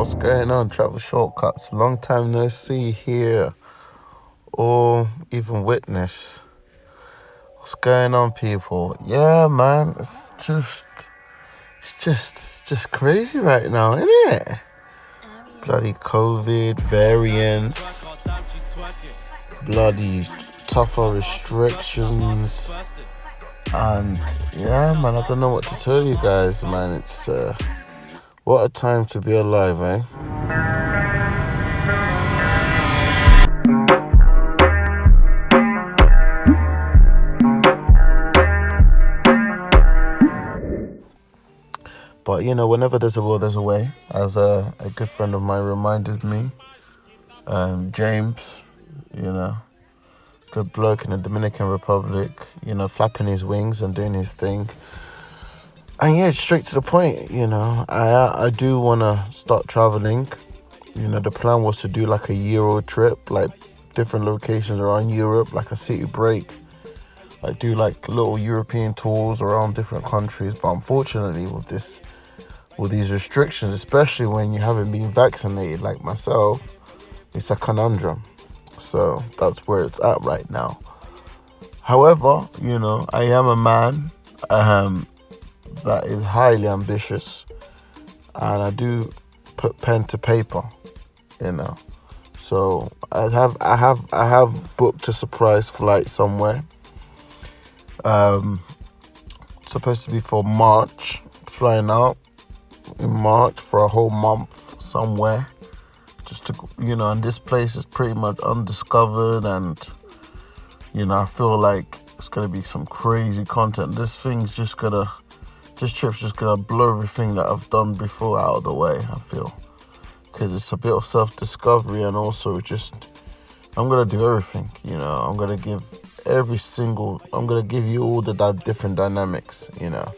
What's going on, Travel Shortcuts? Long time no see here, or even witness. What's going on, people? Yeah, man, it's just crazy right now, isn't it? Bloody COVID variants, bloody tougher restrictions, and yeah, man, I don't know what to tell you guys, man. It's what a time to be alive, eh? But, you know, whenever there's a will, there's a way. As a good friend of mine reminded me, James, you know, good bloke in the Dominican Republic, you know, flapping his wings and doing his thing. And yeah, straight to the point, you know, I do want to start traveling. You know, the plan was to do like a Euro trip, like different locations around Europe, like a city break. Like do like little European tours around different countries. But unfortunately with these restrictions, especially when you haven't been vaccinated like myself, it's a conundrum. So that's where it's at right now. However, you know, I am a man that is highly ambitious, and I do put pen to paper, you know. So I have booked a surprise flight somewhere. Supposed to be for March, flying out in March for a whole month somewhere, just to, you know, and this place is pretty much undiscovered, and you know, I feel like it's gonna be some crazy content. This trip's just gonna blow everything that I've done before out of the way, I feel, because it's a bit of self-discovery, and also just I'm gonna do everything, you know. I'm gonna give you all the different dynamics, you know.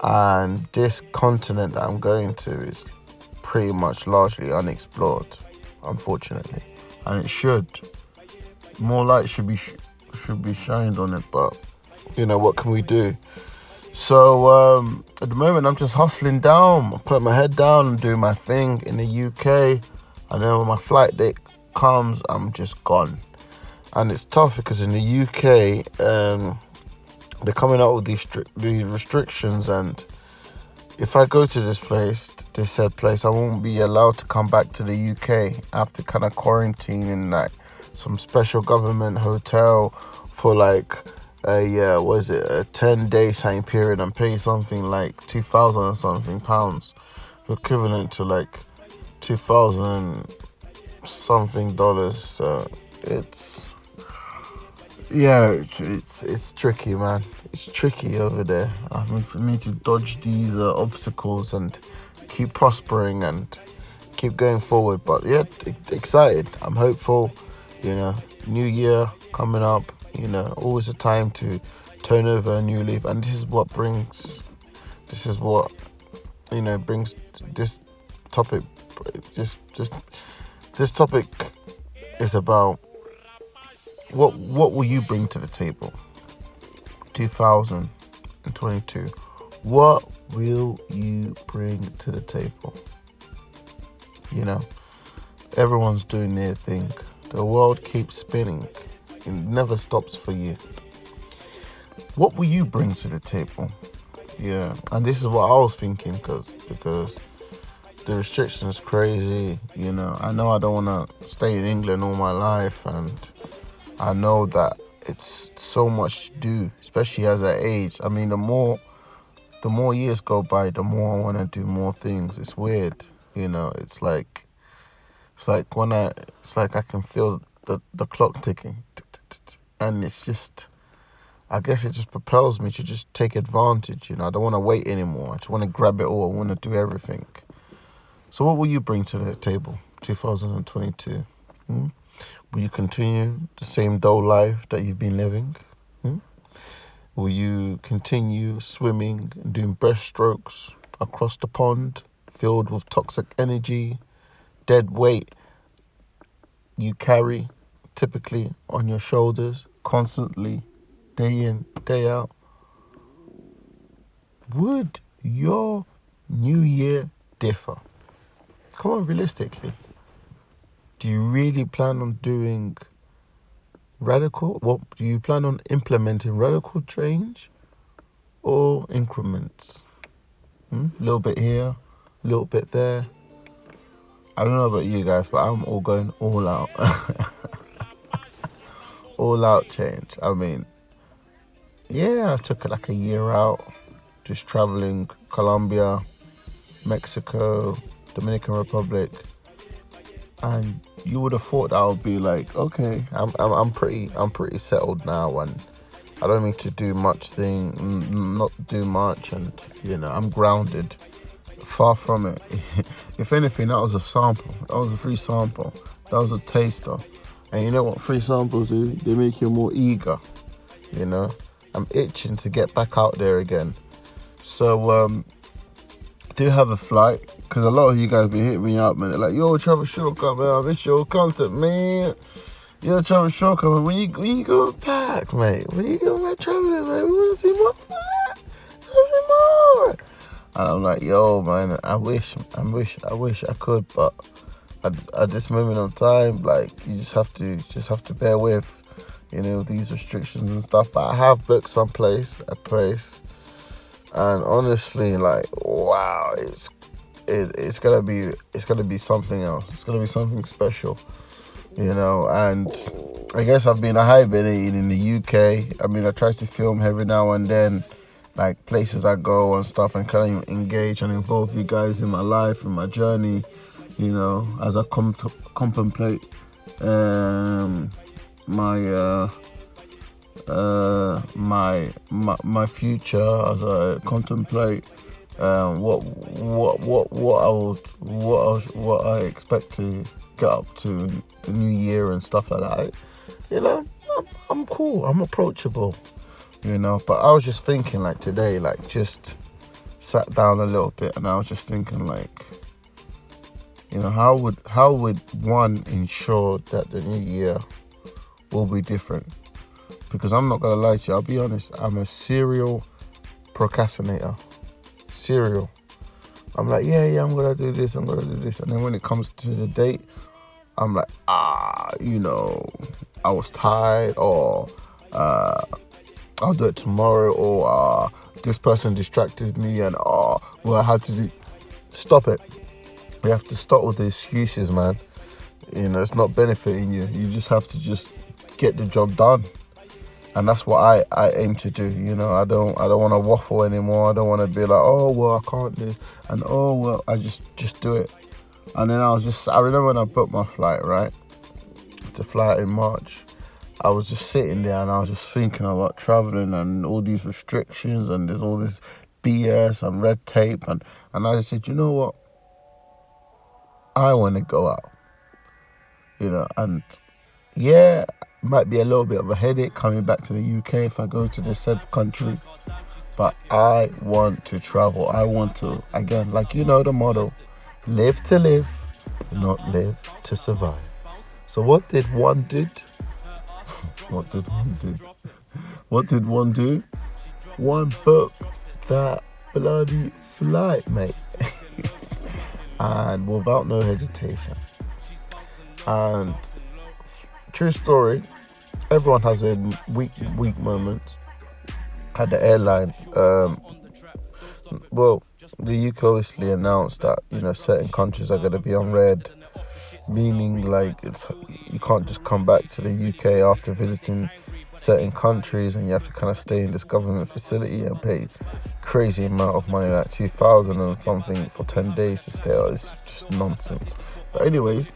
And this continent that I'm going to is pretty much largely unexplored, unfortunately. And it should. More light should be shined on it, but you know, what can we do? So at the moment I'm just hustling down. I put my head down and doing my thing in the UK, and then when my flight date comes, I'm just gone. And it's tough because in the UK, they're coming out with these restrictions, and if I go to this said place, I won't be allowed to come back to the UK. I have to kind of quarantine in like some special government hotel for like a 10-day time period, and pay something like 2,000 or something pounds, equivalent to like 2,000 something dollars. So it's tricky, man. It's tricky over there. I mean, for me to dodge these obstacles and keep prospering and keep going forward. But yeah, excited. I'm hopeful. You know, new year coming up. You know, always a time to turn over a new leaf. And this is what brings this topic. This topic is about what will you bring to the table? 2022. What will you bring to the table? You know, everyone's doing their thing. The world keeps spinning. It never stops for you. What will you bring to the table? Yeah, and this is what I was thinking, because the restriction is crazy. You know I don't want to stay in England all my life, and I know that it's so much to do, especially as I age. I mean, the more years go by, the more I want to do more things. It's weird, you know. It's like I can feel the clock ticking, and it's just, I guess it just propels me to just take advantage. You know, I don't want to wait anymore. I just want to grab it all. I want to do everything. So, what will you bring to the table, 2022? Will you continue the same dull life that you've been living? Will you continue swimming and doing breaststrokes across the pond, filled with toxic energy, dead weight you carry typically on your shoulders constantly, day in, day out? Would your new year differ? come on, realistically, do you really plan on doing do you plan on implementing radical change or increments? A little bit here, a little bit there. I don't know about you guys, but I'm all going all out. All out change. I mean, yeah, I took like a year out, just traveling Colombia, Mexico, Dominican Republic, and you would have thought that I would be like, okay, I'm pretty settled now, and I don't need to do not do much, and I'm grounded. Far from it. If anything, that was a sample. That was a free sample. That was a taster. And you know what free samples do? They make you more eager. I'm itching to get back out there again. So I do have a flight, because a lot of you guys been hitting me up, man. They're like, yo, Travel Shortcut, man, I miss your content, man. Yo, Travel Shortcut, man, when you go back, mate? When you go back traveling, man? We want to see more. And I'm like, yo, man, I wish I could, but at this moment of time, like, you just have to bear with, these restrictions and stuff. But I have booked a place, and honestly, like, wow, it's gonna be something else. It's gonna be something special, And I guess I've been hibernating in the UK. I mean, I try to film every now and then, like places I go and stuff, and kind of engage and involve you guys in my life, in my journey, as I contemplate my future, as I contemplate what I expect to get up to in the new year and stuff like that. I'm cool. I'm approachable. But I was just thinking, like, today, like, just sat down a little bit, and I was just thinking, like, how would one ensure that the new year will be different? Because I'm not gonna lie to you, I'll be honest, I'm a serial procrastinator. Serial. I'm like, yeah, I'm gonna do this, and then when it comes to the date, I'm like, I was tired, or I'll do it tomorrow, or this person distracted me, and I had to do. Stop it. We have to stop with the excuses, man. It's not benefiting you. You just have to just get the job done, and that's what I aim to do. I don't want to waffle anymore. I don't want to be like, oh well, I can't do, and oh well, I just do it. And then I remember when I booked my flight, right, to fly out in March. I was just sitting there, and I was just thinking about traveling and all these restrictions, and there's all this BS and red tape, and I just said, you know what? I want to go out, and yeah, might be a little bit of a headache coming back to the UK if I go to the said country, but I want to travel. I want to, again, like, the motto, live to live, not live to survive. So what did one do? What did one do? One booked that bloody flight, mate. And without no hesitation. And true story, everyone has a weak moment. At the airline, the UK obviously announced that certain countries are going to be on red, meaning like you can't just come back to the UK after visiting certain countries, and you have to kind of stay in this government facility and pay crazy amount of money, like 2,000 and something for 10 days to stay out. It's just nonsense. But anyways,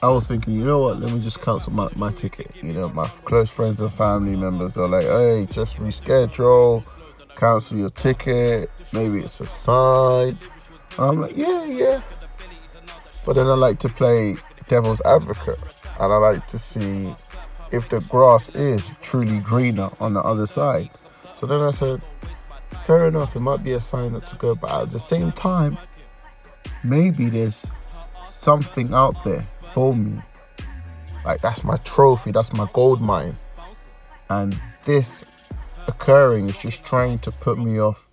I was thinking, you know what, let me just cancel my ticket. My close friends and family members are like, hey, just reschedule, cancel your ticket, maybe it's a sign. And I'm like, yeah. But then I like to play devil's advocate, and I like to see if the grass is truly greener on the other side. So then I said, fair enough, it might be a sign not to go, but at the same time, maybe there's something out there for me. Like, that's my trophy, that's my gold mine. And this occurring is just trying to put me off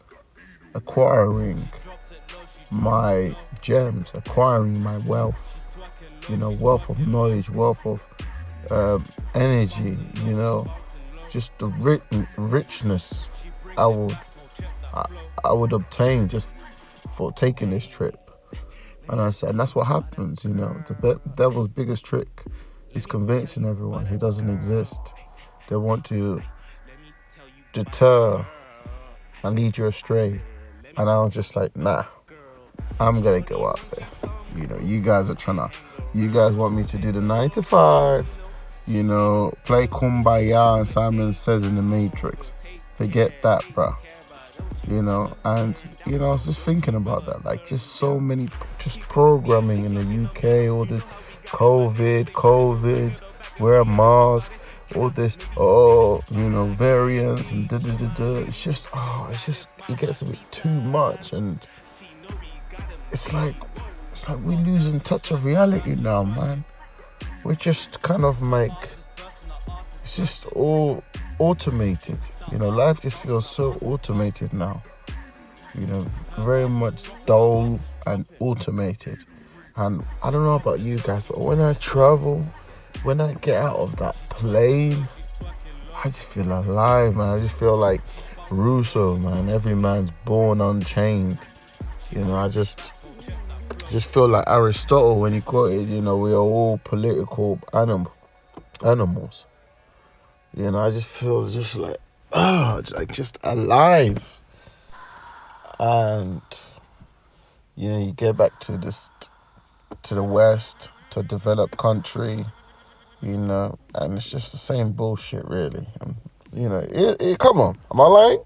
acquiring my gems, acquiring my wealth, wealth of knowledge, wealth of energy, just the richness I would obtain just for taking this trip. And I said, and that's what happens, the devil's biggest trick is convincing everyone he doesn't exist. They want to deter and lead you astray. And I was just like, nah, I'm gonna go out there. You guys want me to do the 9 to 5, play Kumbaya and Simon Says in the Matrix. Forget that, bro. And I was just thinking about that, like just so many just programming in the UK, all this COVID, wear a mask, all this variants and it's just it gets a bit too much, and it's like we're losing touch of reality now, man. We're just kind of like, it's just all automated. Life just feels so automated now. Very much dull and automated. And I don't know about you guys, but when I travel, when I get out of that plane, I just feel alive, man. I just feel like Rousseau, man. Every man's born unchained. I just feel like Aristotle when he quoted, we are all political animals. I just feel just like, just alive. And you get back to the West, to a developed country, and it's just the same bullshit, really. And, come on, am I lying?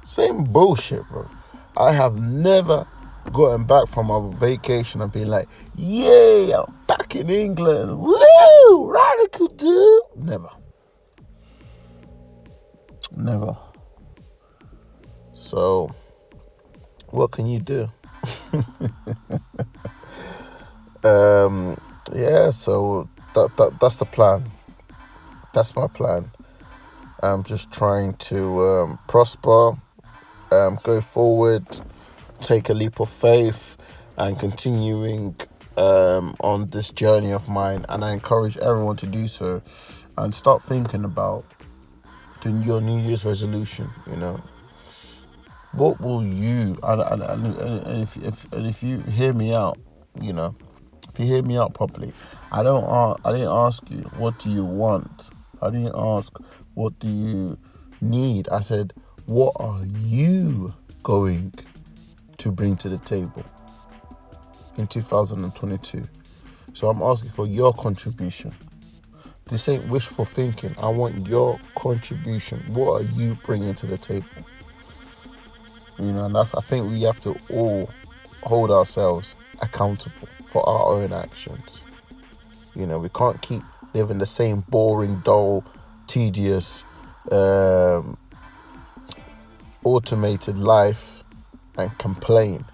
Same bullshit, bro. I have never gotten back from a vacation and been like, yeah, I'm back in England, woo, radical dude. Never. So, what can you do? So that's the plan. That's my plan. I'm just trying to prosper, go forward, take a leap of faith, and continuing on this journey of mine. And I encourage everyone to do so and start thinking about your New Year's resolution. What will you, and if you hear me out, if you hear me out properly, I didn't ask you what do you want. I didn't ask what do you need. I said, what are you going to bring to the table in 2022? So I'm asking for your contribution. This ain't wishful thinking. I want your contribution. What are you bringing to the table? And I think we have to all hold ourselves accountable for our own actions. We can't keep living the same boring, dull, tedious, automated life and complain.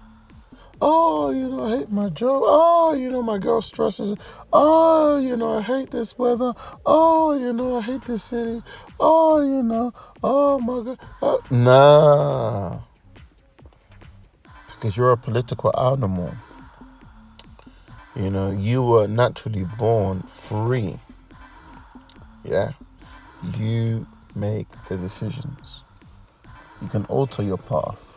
Oh, I hate my job. Oh, my girl stresses. Oh, I hate this weather. Oh, I hate this city. Oh, oh my God. Nah. Because you're a political animal. You were naturally born free. Yeah. You make the decisions. You can alter your path.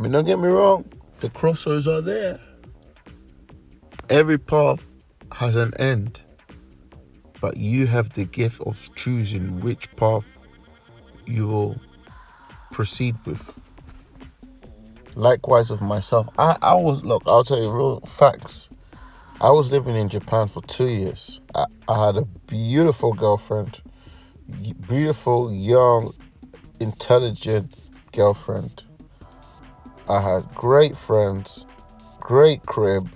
Don't get me wrong, the crossroads are there. Every path has an end, but you have the gift of choosing which path you will proceed with. Likewise with myself, I'll tell you real facts. I was living in Japan for 2 years. I had a beautiful girlfriend, beautiful, young, intelligent girlfriend. I had great friends, great crib,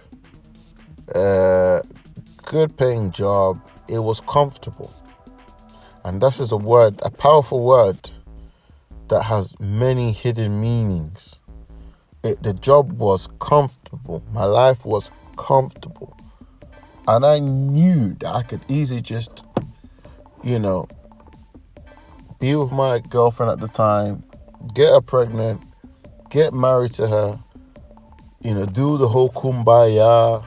good paying job. It was comfortable. And this is a powerful word that has many hidden meanings. The job was comfortable. My life was comfortable. And I knew that I could easily just, be with my girlfriend at the time, get her pregnant, get married to her, do the whole kumbaya,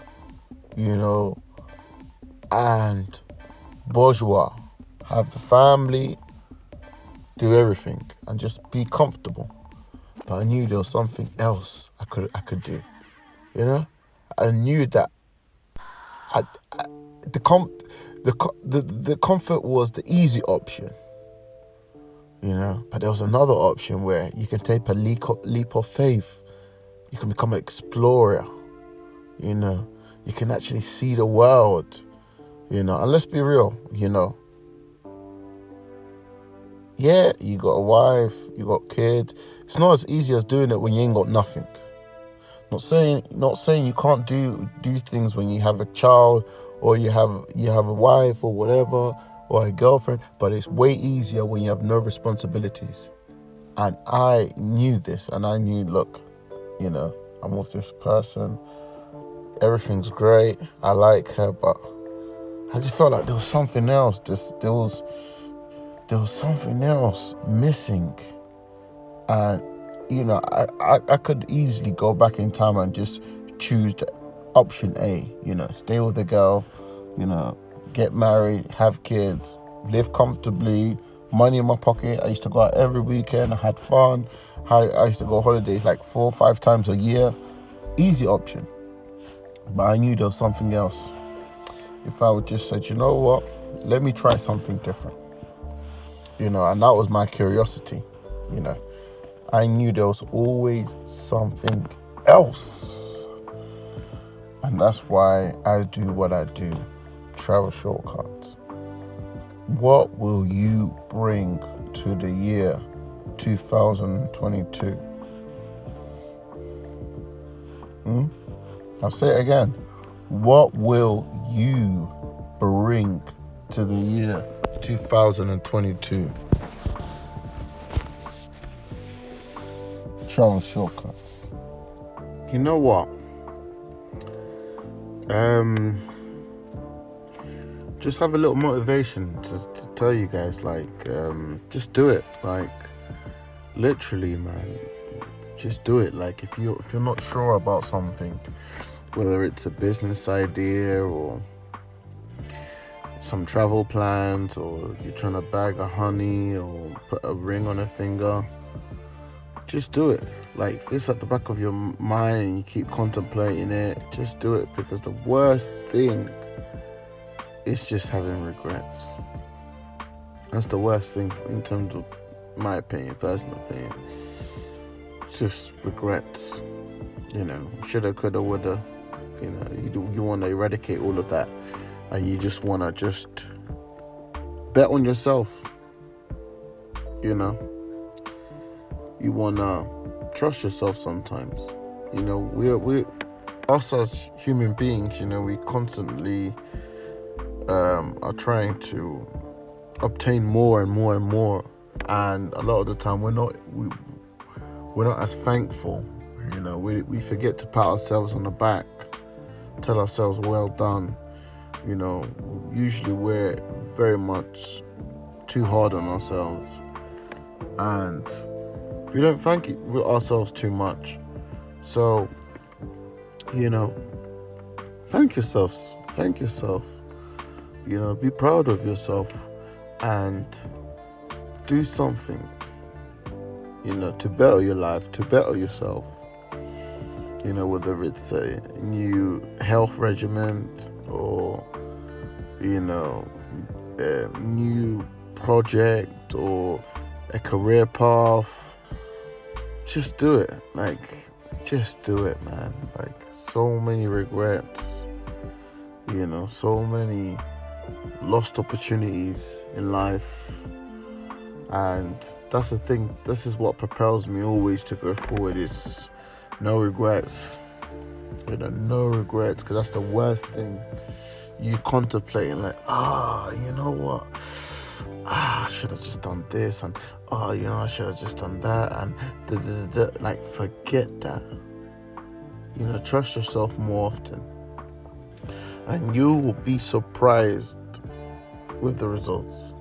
and bourgeois, have the family, do everything, and just be comfortable. But I knew there was something else I could do. I knew that the comfort was the easy option. But there was another option where you can take a leap of faith. You can become an explorer. You can actually see the world. And let's be real. Yeah, you got a wife, you got kids. It's not as easy as doing it when you ain't got nothing. Not saying you can't do things when you have a child or you have a wife or whatever, or a girlfriend, but it's way easier when you have no responsibilities. And I knew this, and I knew, look, I'm with this person, everything's great, I like her, but I just felt like there was something else. There was something else missing. And I could easily go back in time and just choose the option A, stay with the girl, get married, have kids, live comfortably, money in my pocket. I used to go out every weekend, I had fun. I used to go holidays like 4 or 5 times a year. Easy option. But I knew there was something else. If I would just said, you know what, let me try something different. And that was my curiosity. I knew there was always something else. And that's why I do what I do. Travel shortcuts. What will you bring to the year 2022? I'll say it again. What will you bring to the year 2022? Travel shortcuts. You know what? Just have a little motivation to tell you guys, just do it. Literally, man, just do it. If you're not sure about something, whether it's a business idea or some travel plans, or you're trying to bag a honey or put a ring on a finger, just do it. If it's at the back of your mind and you keep contemplating it, just do it, because the worst thing is just having regrets. That's the worst thing in terms of my opinion, personal opinion. Just regrets. Shoulda, coulda, woulda. You want to eradicate all of that, and you just want to just bet on yourself. You want to trust yourself sometimes. We us as human beings, we constantly are trying to obtain more and more and more, and a lot of the time we're not as thankful. We forget to pat ourselves on the back, tell ourselves well done. Usually we're very much too hard on ourselves, and we don't thank ourselves too much. So, thank yourself. Be proud of yourself and do something, to better your life, to better yourself. Whether it's a new health regimen or, a new project or a career path. Just do it. Just do it, man. So many regrets, so many lost opportunities in life. And that's the thing. This is what propels me always to go forward, is no regrets. No regrets, because that's the worst thing. You contemplating you know what? I should have just done this, and I should have just done that, and forget that. Trust yourself more often, and you will be surprised with the results.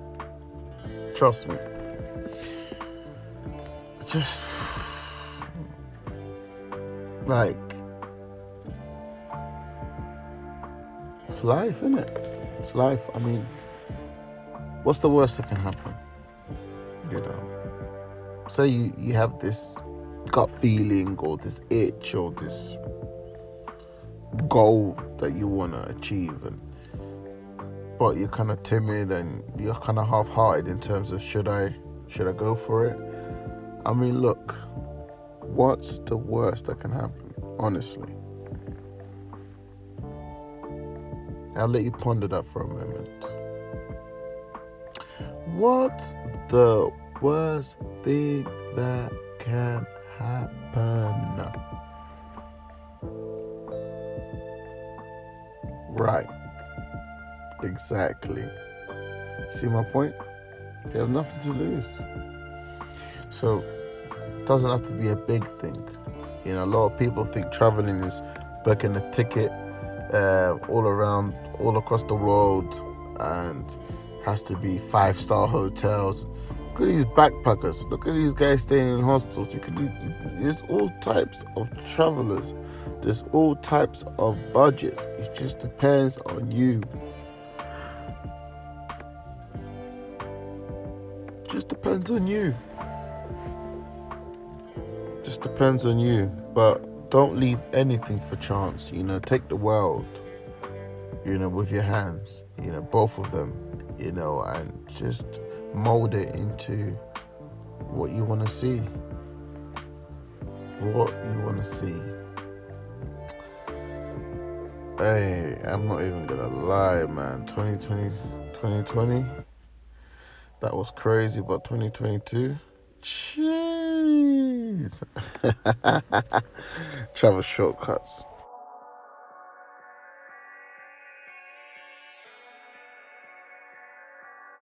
Trust me. Like, it's life, isn't it? It's life. I mean, what's the worst that can happen? You know, say you have this gut feeling or this itch or this goal that you want to achieve, but you're kind of timid and you're kind of half-hearted in terms of should I go for it? I mean, look, what's the worst that can happen? Honestly, I'll let you ponder that for a moment. What's the worst thing that can happen? Right. Exactly. See my point? You have nothing to lose. So, it doesn't have to be a big thing. You know, a lot of people think traveling is booking a ticket all across the world, and has to be 5-star hotels. Look at these backpackers. Look at these guys staying in hostels. There's all types of travelers. There's all types of budgets. It just depends on you. Just depends on you. Just depends on you. But don't leave anything for chance. You know, take the world, you know, with your hands, you know, both of them, you know, and just mold it into what you want to see. What you want to see. Hey, I'm not even gonna lie, man. 2020, that was crazy, but 2022, jeez. Travel shortcuts.